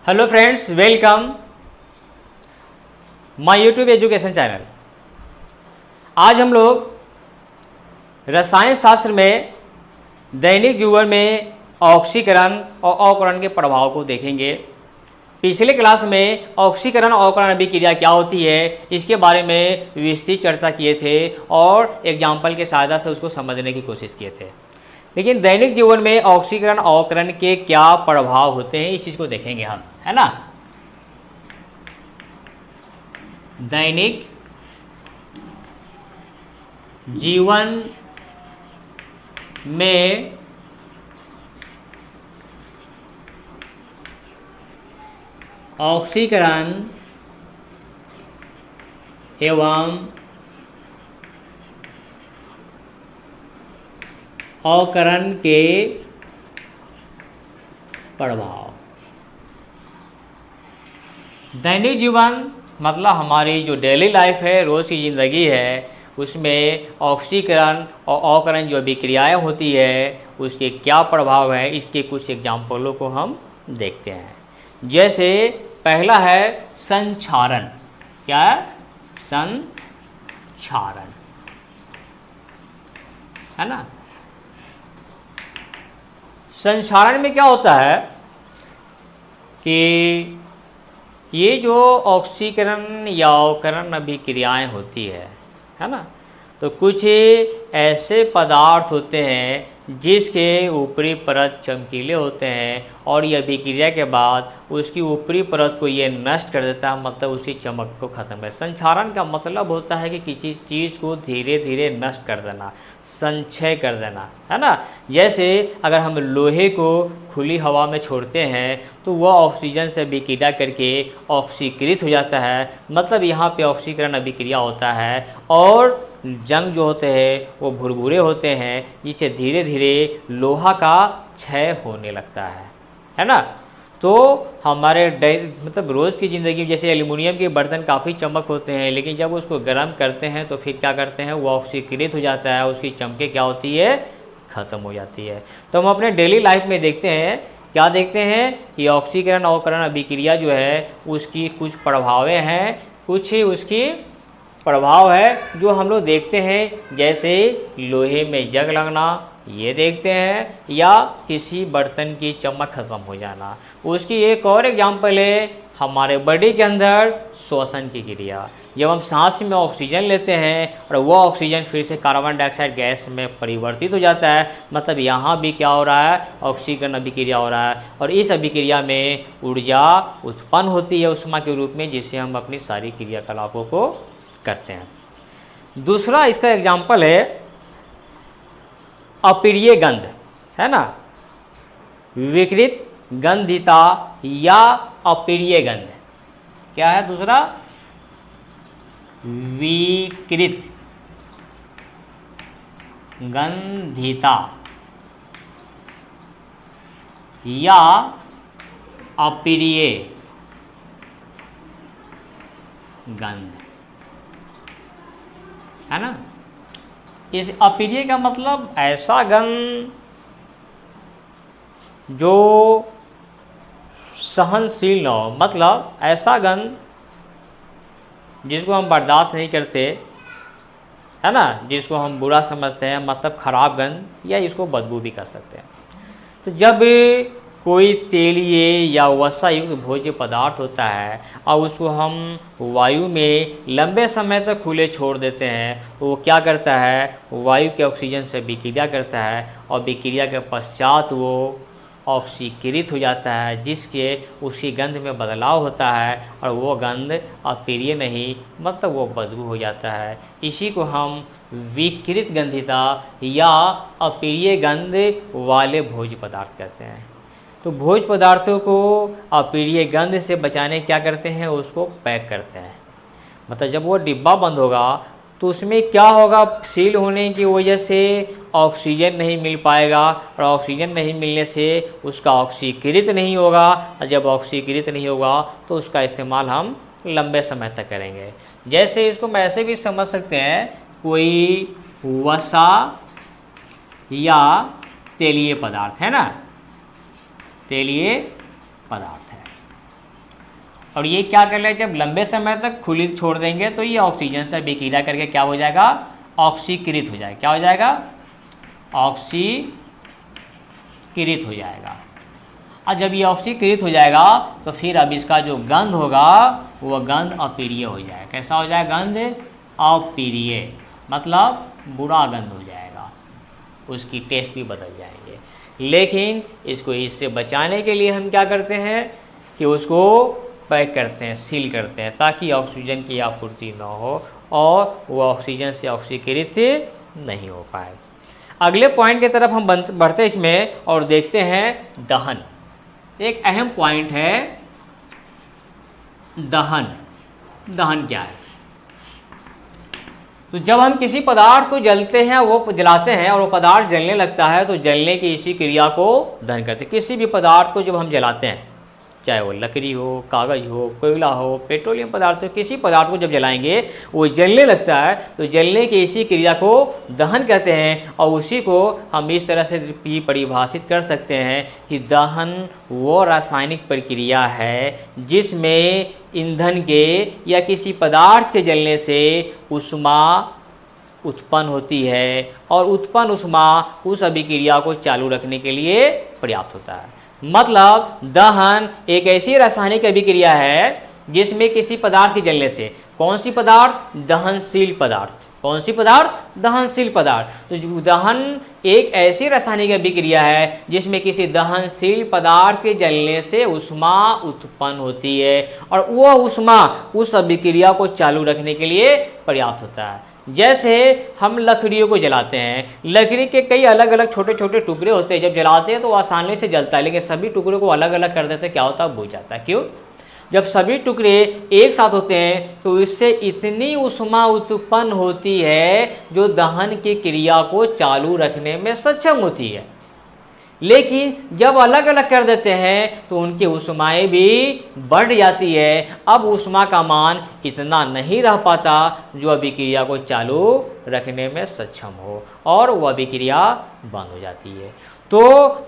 Hello friends, welcome my YouTube education channel. आज हम लोग रसायन शास्त्र में दैनिक जीवन में ऑक्सीकरण और अवकरण के प्रभाव को देखेंगे। पिछले क्लास में ऑक्सीकरण और अवकरण अभिक्रिया क्या होती है इसके बारे में विस्तृत चर्चा किए थे और एग्जाम्पल के सहायता से उसको समझने की कोशिश किए थे। लेकिन दैनिक जीवन में ऑक्सीकरण और अवकरण के क्या प्रभाव होते हैं इस चीज़ को देखेंगे हम, है ना। दैनिक जीवन में ऑक्सीकरण एवं अवकरण के प्रभाव। दैनिक जीवन मतलब हमारी जो डेली लाइफ है, रोज़ की ज़िंदगी है, उसमें ऑक्सीकरण और अवकरण जो अभिक्रियाएँ होती है उसके क्या प्रभाव है इसके कुछ एग्जाम्पलों को हम देखते हैं। जैसे पहला है संक्षारण। क्या है? संक्षारण, है ना। संक्षारण में क्या होता है कि ये जो ऑक्सीकरण या अवकरण अभिक्रियाएँ होती है ना, तो कुछ ऐसे पदार्थ होते हैं जिसके ऊपरी परत चमकीले होते हैं और ये अभिक्रिया के बाद उसकी ऊपरी परत को ये नष्ट कर देता है, मतलब उसकी चमक को ख़त्म है। संक्षारण का मतलब होता है कि किसी चीज़ को धीरे धीरे नष्ट कर देना, संक्षय कर देना, है ना। जैसे अगर हम लोहे को खुली हवा में छोड़ते हैं तो वह ऑक्सीजन से अभिक्रिया करके ऑक्सीकृत हो जाता है, मतलब यहाँ पे ऑक्सीकरण अभिक्रिया होता है और जंग जो होते हैं वो भुरभुरे होते हैं जिससे धीरे धीरे लोहा का क्षय होने लगता है ना। तो हमारे मतलब रोज़ की ज़िंदगी में जैसे एल्युमिनियम के बर्तन काफ़ी चमक होते हैं, लेकिन जब उसको गर्म करते हैं तो फिर क्या करते हैं, वो ऑक्सीकृत हो जाता है, उसकी चमकें क्या होती है, ख़त्म हो जाती है। तो हम अपने डेली लाइफ में देखते हैं, क्या देखते हैं कि ऑक्सीकरण अवकरण अभिक्रिया जो है उसकी कुछ प्रभावें हैं, कुछ उसकी प्रभाव है जो हम लोग देखते हैं। जैसे लोहे में जंग लगना, ये देखते हैं, या किसी बर्तन की चमक खत्म हो जाना। उसकी एक और एग्जाम्पल है हमारे बॉडी के अंदर श्वसन की क्रिया। जब हम सांस में ऑक्सीजन लेते हैं और वो ऑक्सीजन फिर से कार्बन डाइऑक्साइड गैस में परिवर्तित हो जाता है, मतलब यहाँ भी क्या हो रहा है, ऑक्सीकरण अभिक्रिया हो रहा है और इस अभिक्रिया में ऊर्जा उत्पन्न होती है उष्मा के रूप में, जिससे हम अपनी सारी क्रियाकलापों को करते हैं। दूसरा इसका एग्जाम्पल है अप्रिय गंध, है ना। विकृत गंधिता या अप्रिय गंध। क्या है दूसरा? विकृत गंधिता या अप्रिय गंध, है ना। इस अप्रिय का मतलब ऐसा गंध जो सहनशील न हो, मतलब ऐसा गंध जिसको हम बर्दाश्त नहीं करते, है ना, जिसको हम बुरा समझते हैं, मतलब खराब गंध, या इसको बदबू भी कर सकते हैं। तो जब कोई तेलीय या वसा युक्त भोज्य पदार्थ होता है और उसको हम वायु में लंबे समय तक खुले छोड़ देते हैं तो वो क्या करता है, वायु के ऑक्सीजन से विक्रिया करता है और विक्रिया के पश्चात वो ऑक्सीकृत हो जाता है, जिसके उसकी गंध में बदलाव होता है और वो गंध अप्रिय नहीं, मतलब वो बदबू हो जाता है। इसी को हम विकृत गंधिता या अप्रिय गंध वाले भोज्य पदार्थ कहते हैं। तो भोज्य पदार्थों को अप्रिय गंध से बचाने क्या करते हैं, उसको पैक करते हैं। मतलब जब वो डिब्बा बंद होगा तो उसमें क्या होगा, सील होने की वजह से ऑक्सीजन नहीं मिल पाएगा और ऑक्सीजन नहीं मिलने से उसका ऑक्सीकृत नहीं होगा और जब ऑक्सीकृत नहीं होगा तो उसका इस्तेमाल हम लंबे समय तक करेंगे। जैसे इसको हम ऐसे भी समझ सकते हैं, कोई वसा या तेलीय पदार्थ है ना, तेलीय पदार्थ है, और ये क्या कर ले, जब लंबे समय तक खुली छोड़ देंगे तो ये ऑक्सीजन से अभिक्रिया करके क्या हो जाएगा, ऑक्सीकृत हो जाएगा। क्या हो जाएगा, ऑक्सीकृत हो जाएगा। और जब ये ऑक्सीकृत हो जाएगा तो फिर अब इसका जो गंध होगा वह गंध अप्रिय हो जाएगा। कैसा हो जाएगा, गंध अप्रिय, मतलब बुरा गंध हो जाएगा, उसकी टेस्ट भी बदल जाएंगे। लेकिन इसको इससे बचाने के लिए हम क्या करते हैं कि उसको पैक करते हैं, सील करते हैं, ताकि ऑक्सीजन की आपूर्ति न हो और वो ऑक्सीजन से ऑक्सीकृत नहीं हो पाए। अगले पॉइंट की तरफ हम बढ़ते हैं इसमें और देखते हैं दहन। एक अहम पॉइंट है दहन। दहन क्या है, तो जब हम किसी पदार्थ को जलाते हैं और वो पदार्थ जलने लगता है तो जलने की इसी क्रिया को दहन करते हैं। किसी भी पदार्थ को जब हम जलाते हैं, चाहे वो लकड़ी हो, कागज़ हो, कोयला हो, पेट्रोलियम पदार्थ हो, किसी पदार्थ को जब जलाएंगे वो जलने लगता है तो जलने की इसी क्रिया को दहन कहते हैं। और उसी को हम इस तरह से भी परिभाषित कर सकते हैं कि दहन वो रासायनिक प्रक्रिया है जिसमें ईंधन के या किसी पदार्थ के जलने से ऊष्मा उत्पन्न होती है और उत्पन्न ऊष्मा उस अभिक्रिया को चालू रखने के लिए पर्याप्त होता है। मतलब दहन एक ऐसी रासायनिक अभिक्रिया है जिसमें किसी पदार्थ के जलने से, कौन सी पदार्थ, दहनशील पदार्थ, कौन सी पदार्थ, दहनशील पदार्थ। तो दहन एक ऐसी रासायनिक अभिक्रिया है जिसमें किसी दहनशील पदार्थ के जलने से ऊष्मा उत्पन्न होती है और वह ऊष्मा उस अभिक्रिया को चालू रखने के लिए पर्याप्त होता है। जैसे हम लकड़ियों को जलाते हैं, लकड़ी के कई अलग अलग छोटे छोटे टुकड़े होते हैं, जब जलाते हैं तो आसानी से जलता है, लेकिन सभी टुकड़ों को अलग अलग कर देते हैं, क्या होता है, बुझ जाता है। क्यों, जब सभी टुकड़े एक साथ होते हैं तो इससे इतनी ऊष्मा उत्पन्न होती है जो दहन की क्रिया को चालू रखने में सक्षम होती है। लेकिन जब अलग अलग कर देते हैं तो उनकी ऊष्माएं भी बढ़ जाती है। अब ऊष्मा का मान इतना नहीं रह पाता जो अभिक्रिया को चालू रखने में सक्षम हो और वह अभिक्रिया बंद हो जाती है। तो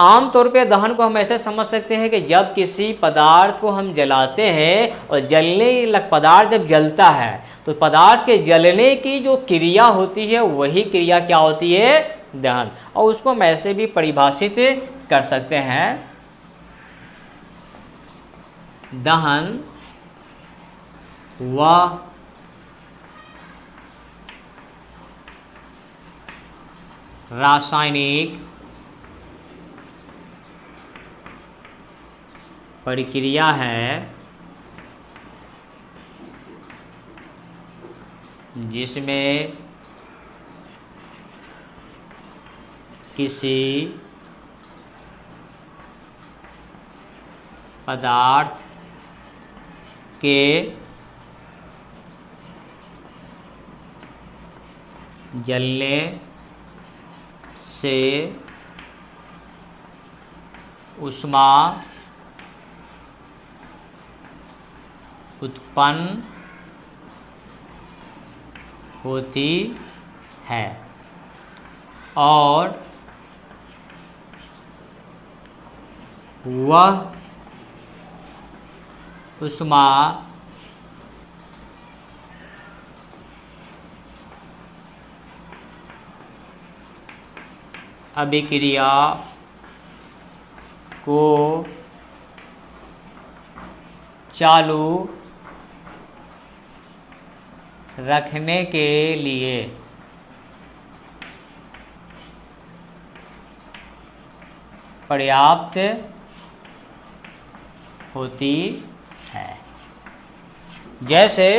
आमतौर पे दहन को हम ऐसे समझ सकते हैं कि जब किसी पदार्थ को हम जलाते हैं और पदार्थ जब जलता है तो पदार्थ के जलने की जो क्रिया होती है वही क्रिया क्या होती है, दहन। और उसको हम ऐसे भी परिभाषित कर सकते हैं, दहन वह रासायनिक प्रक्रिया है जिसमें किसी पदार्थ के जलने से ऊष्मा उत्पन्न होती है और वह ऊष्मा अभिक्रिया को चालू रखने के लिए पर्याप्त होती है। जैसे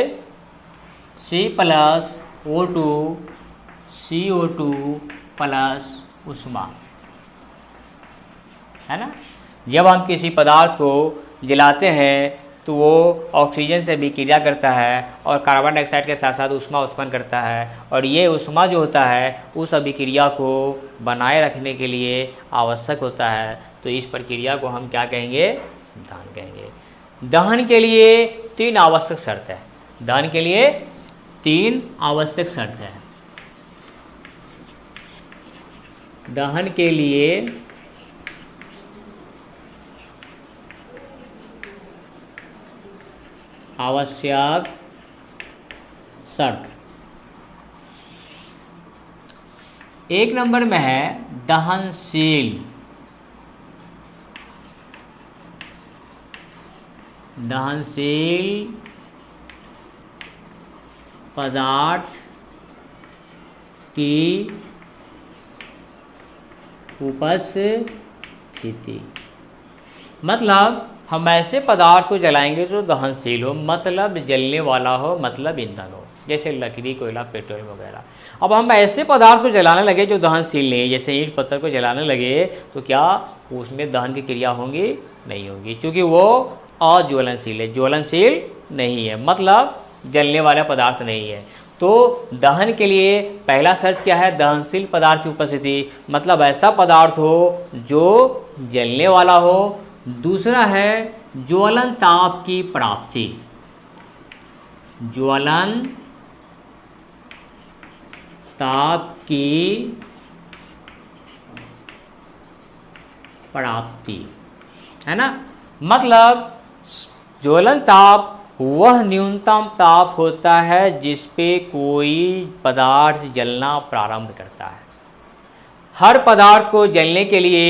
C+O2 CO2 प्लस ऊष्मा, है ना। जब हम किसी पदार्थ को जलाते हैं तो वो ऑक्सीजन से भी क्रिया करता है और कार्बन डाइऑक्साइड के साथ साथ ऊष्मा उत्पन्न करता है और ये ऊष्मा जो होता है उस अभिक्रिया को बनाए रखने के लिए आवश्यक होता है। तो इस प्रक्रिया को हम क्या कहेंगे, दहन कहेंगे। दहन के लिए 3 आवश्यक शर्त है। दहन के लिए 3 आवश्यक शर्त है। दहन के लिए आवश्यक शर्त। एक नंबर में है दहनशील। दहनशील पदार्थ की उपस्थिति। मतलब हम ऐसे पदार्थ को जलाएंगे जो दहनशील हो, मतलब जलने वाला हो, मतलब ईंधन हो, जैसे लकड़ी, कोयला, पेट्रोल वगैरह। अब हम ऐसे पदार्थ को जलाने लगे जो दहनशील नहीं है, जैसे ईंट पत्थर को जलाने लगे तो क्या उसमें दहन की क्रिया होंगी? नहीं होगी, क्योंकि वो अज्वलनशील है, ज्वलनशील नहीं है, मतलब जलने वाला पदार्थ नहीं है। तो दहन के लिए पहला शर्त क्या है? दहनशील पदार्थ की उपस्थिति, मतलब ऐसा पदार्थ हो जो जलने वाला हो। दूसरा है ज्वलन ताप की प्राप्ति। ज्वलन ताप की प्राप्ति, है ना। मतलब ज्वलन ताप वह न्यूनतम ताप होता है जिस पे कोई पदार्थ जलना प्रारंभ करता है। हर पदार्थ को जलने के लिए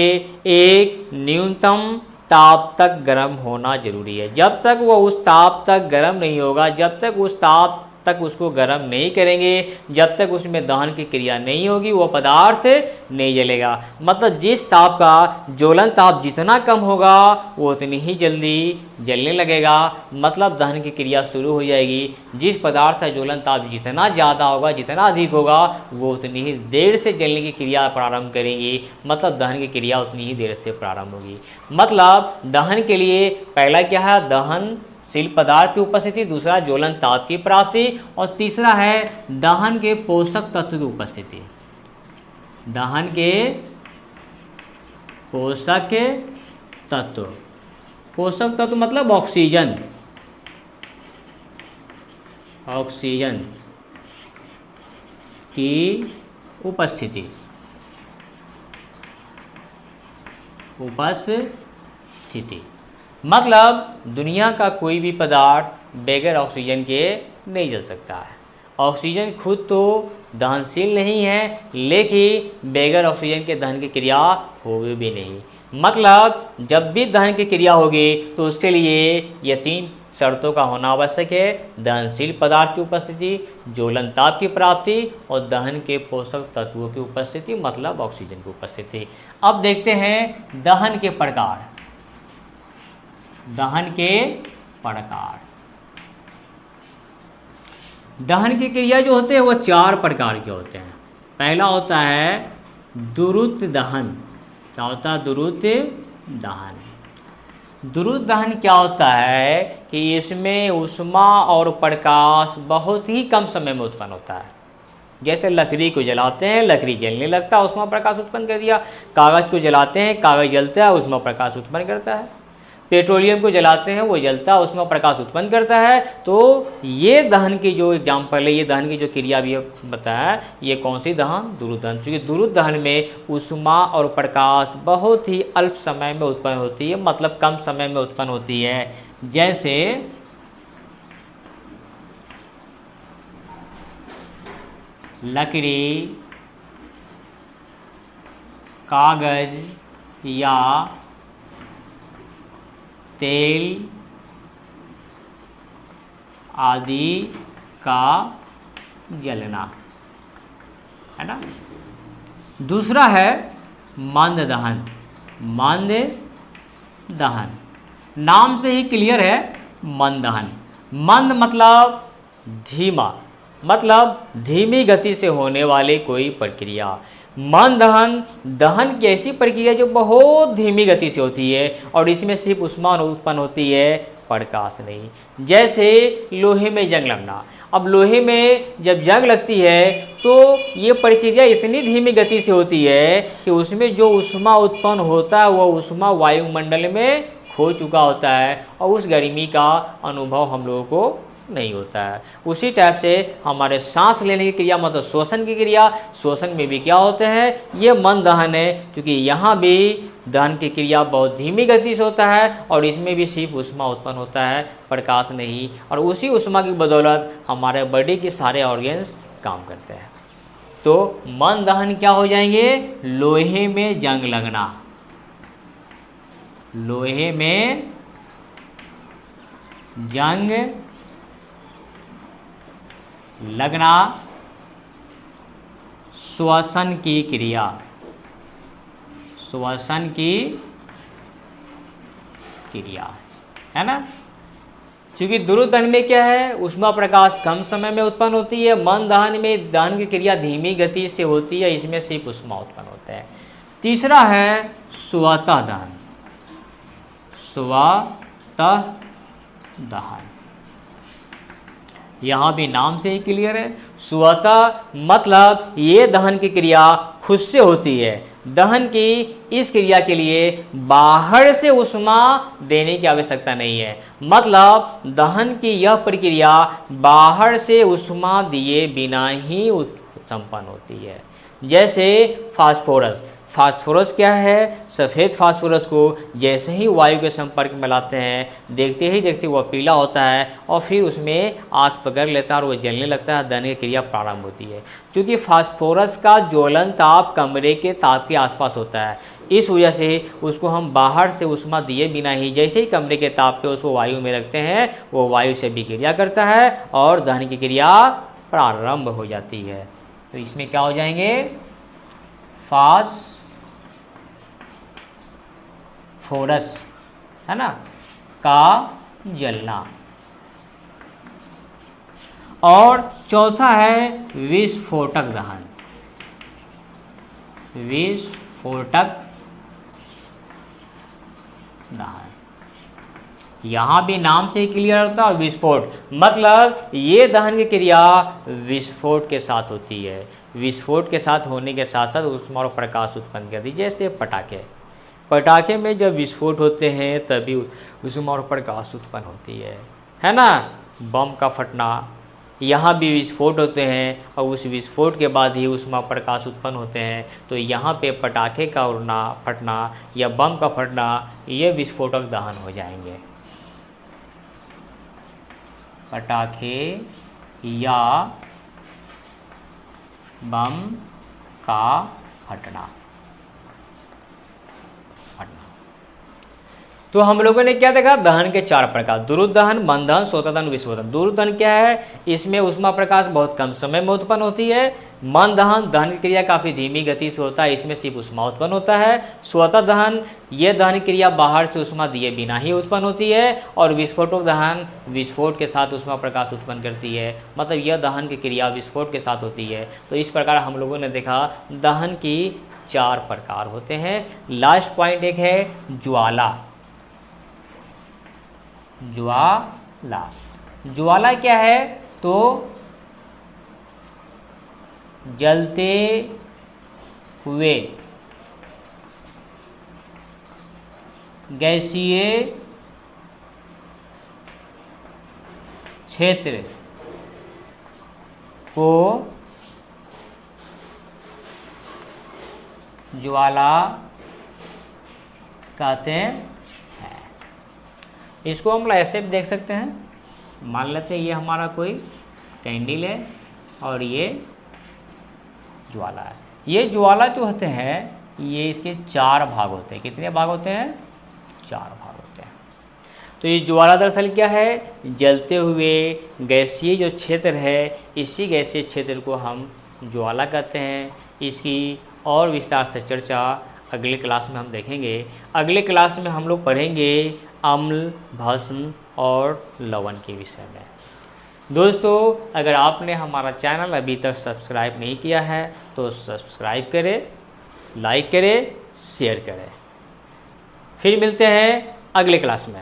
एक न्यूनतम ताप तक गर्म होना जरूरी है। जब तक वह उस ताप तक गर्म नहीं होगा, जब तक उस ताप तक उसको गर्म नहीं करेंगे, जब तक उसमें दहन की क्रिया नहीं होगी, वो पदार्थ नहीं जलेगा। मतलब जिस ताप का ज्वलन ताप जितना कम होगा वो उतनी ही जल्दी जलने लगेगा, मतलब दहन की क्रिया शुरू हो जाएगी। जिस पदार्थ का ज्वलन ताप जितना ज़्यादा होगा, जितना अधिक होगा, वो उतनी ही देर से जलने की क्रिया प्रारंभ करेंगी, मतलब दहन की क्रिया उतनी ही देर से प्रारंभ होगी। मतलब दहन के लिए पहला क्या है? दहनशील पदार्थ की उपस्थिति, दूसरा ज्वलन ताप की प्राप्ति, और तीसरा है दहन के पोषक तत्व की उपस्थिति। दहन के पोषक तत्व, पोषक तत्व मतलब ऑक्सीजन, ऑक्सीजन की उपस्थिति, उपस्थिति। मतलब दुनिया का कोई भी पदार्थ बगैर ऑक्सीजन के नहीं जल सकता है। ऑक्सीजन खुद तो दहनशील नहीं है, लेकिन बगैर ऑक्सीजन के दहन की क्रिया होगी भी नहीं। मतलब जब भी दहन की क्रिया होगी तो उसके लिए ये तीन शर्तों का होना आवश्यक है: दहनशील पदार्थ की उपस्थिति, ज्वलन ताप की प्राप्ति, और दहन के पोषक तत्वों की उपस्थिति, मतलब ऑक्सीजन की उपस्थिति। अब देखते हैं दहन के प्रकार। दहन के प्रकार, दहन की क्रिया जो होते हैं वो चार प्रकार के होते हैं। पहला होता है द्रुत दहन। क्या होता है द्रुत दहन? द्रुत दहन क्या होता है कि इसमें ऊष्मा और प्रकाश बहुत ही कम समय में उत्पन्न होता है। जैसे लकड़ी को जलाते हैं, लकड़ी जलने लगता है, ऊष्मा प्रकाश उत्पन्न कर दिया। कागज़ को जलाते हैं, कागज़ जलता है, ऊष्मा प्रकाश उत्पन्न करता है। पेट्रोलियम को जलाते हैं, वो जलता है, उसमें प्रकाश उत्पन्न करता है। तो ये दहन की जो एग्जाम्पल है, ये दहन की जो क्रिया भी बताया, ये कौन सी दहन? द्रुत दहन। क्योंकि द्रुत दहन में ऊष्मा और प्रकाश बहुत ही अल्प समय में उत्पन्न होती है, मतलब कम समय में उत्पन्न होती है। जैसे लकड़ी, कागज या तेल आदि का जलना, है ना। दूसरा है मंद दहन। मंद दहन नाम से ही क्लियर है, मंद दहन। मंद मतलब धीमा, मतलब धीमी गति से होने वाली कोई प्रक्रिया। मंद दहन, दहन की ऐसी प्रक्रिया जो बहुत धीमी गति से होती है और इसमें सिर्फ ऊष्मा उत्पन्न होती है, प्रकाश नहीं। जैसे लोहे में जंग लगना। अब लोहे में जब जंग लगती है तो ये प्रक्रिया इतनी धीमी गति से होती है कि उसमें जो ऊष्मा उत्पन्न होता है वह ऊष्मा वायुमंडल में खो चुका होता है और उस गर्मी का अनुभव हम लोगों को नहीं होता है। उसी टाइप से हमारे सांस लेने की क्रिया मतलब श्वसन की क्रिया, श्वसन में भी क्या होते हैं, ये मंद दहन है, क्योंकि यहाँ भी दहन की क्रिया बहुत धीमी गति से होता है और इसमें भी सिर्फ ऊष्मा उत्पन्न होता है, प्रकाश नहीं। और उसी ऊष्मा की बदौलत हमारे बॉडी के सारे ऑर्गेन्स काम करते हैं। तो मंद दहन क्या हो जाएंगे, लोहे में जंग लगना, लोहे में जंग लगना, श्वसन की क्रिया, श्वसन की क्रिया है ना। क्योंकि द्रुत दहन में क्या है, ऊष्मा प्रकाश कम समय में उत्पन्न होती है, मंद दहन में दहन की क्रिया धीमी गति से होती है, इसमें सिर्फ ऊष्मा उत्पन्न होता है। तीसरा है स्वतः दहन, स्वतः दहन, यहाँ भी नाम से ही क्लियर है। स्वतः मतलब ये दहन की क्रिया खुद से होती है। दहन की इस क्रिया के लिए बाहर से ऊष्मा देने की आवश्यकता नहीं है, मतलब दहन की यह प्रक्रिया बाहर से ऊष्मा दिए बिना ही संपन्न होती है। जैसे फास्फोरस, फास्फोरस क्या है, सफ़ेद फास्फोरस को जैसे ही वायु के संपर्क में लाते हैं, देखते ही देखते वह पीला होता है और फिर उसमें आग पकड़ लेता है और वह जलने लगता है, दहन की क्रिया प्रारंभ होती है। क्योंकि फास्फोरस का ज्वलन ताप कमरे के ताप के आसपास होता है, इस वजह से उसको हम बाहर से ऊष्मा दिए बिना ही जैसे ही कमरे के ताप पे उसको वायु में रखते हैं, वो वायु से विक्रिया करता है और दहन की क्रिया प्रारंभ हो जाती है। तो इसमें क्या हो जाएंगे, फास्फोरस है ना का जलना। और चौथा है विस्फोटक दहन, विस्फोटक दहन, यहाँ भी नाम से ही क्लियर होता है। विस्फोट मतलब ये दहन की क्रिया विस्फोट के साथ होती है, विस्फोट के साथ होने के साथ साथ ऊष्मा और प्रकाश उत्पन्न करती है। जैसे पटाखे, पटाखे में जब विस्फोट होते हैं तभी ऊष्मा और प्रकाश उत्पन्न होती है ना। बम का फटना, यहाँ भी विस्फोट होते हैं और उस विस्फोट के बाद ही ऊष्मा प्रकाश उत्पन्न होते हैं। तो यहाँ पे पटाखे का उड़ना फटना या बम का फटना ये विस्फोटक दहन हो जाएंगे। पटाखे या बम का फटना। तो हम लोगों ने क्या देखा, दहन के 4 प्रकार, द्रुत दहन, मंद दहन, स्वतः दहन, विस्फोट दहन। द्रुत दहन क्या है, इसमें ऊष्मा प्रकाश बहुत कम समय में उत्पन्न होती है। मंद दहन, दहन की क्रिया काफ़ी धीमी गति से होता है, इसमें सिर्फ ऊष्मा उत्पन्न होता है। स्वतः दहन, ये दहन क्रिया बाहर से ऊष्मा दिए बिना ही उत्पन्न होती है। और विस्फोटक दहन विस्फोट के साथ ऊष्मा प्रकाश उत्पन्न करती है, मतलब यह दहन की क्रिया विस्फोट के साथ होती है। तो इस प्रकार हम लोगों ने देखा दहन की 4 प्रकार होते हैं। लास्ट पॉइंट एक है ज्वाला। ज्वाला, ज्वाला क्या है, तो जलते हुए गैसीय क्षेत्र को ज्वाला कहते हैं। इसको हम ऐसे भी देख सकते हैं, मान लेते हैं ये हमारा कोई कैंडल है और ये ज्वाला है। ये ज्वाला जो होते हैं ये इसके 4 भाग होते हैं। कितने भाग होते हैं, 4 भाग होते हैं। तो ये ज्वाला दरअसल क्या है, जलते हुए गैसीय जो क्षेत्र है, इसी गैसीय क्षेत्र को हम ज्वाला कहते हैं। इसकी और विस्तार से चर्चा अगले क्लास में हम देखेंगे। अगले क्लास में हम लोग पढ़ेंगे अम्ल, भस्म और लवण के विषय में। दोस्तों, अगर आपने हमारा चैनल अभी तक सब्सक्राइब नहीं किया है तो सब्सक्राइब करें, लाइक करें, शेयर करें। फिर मिलते हैं अगले क्लास में।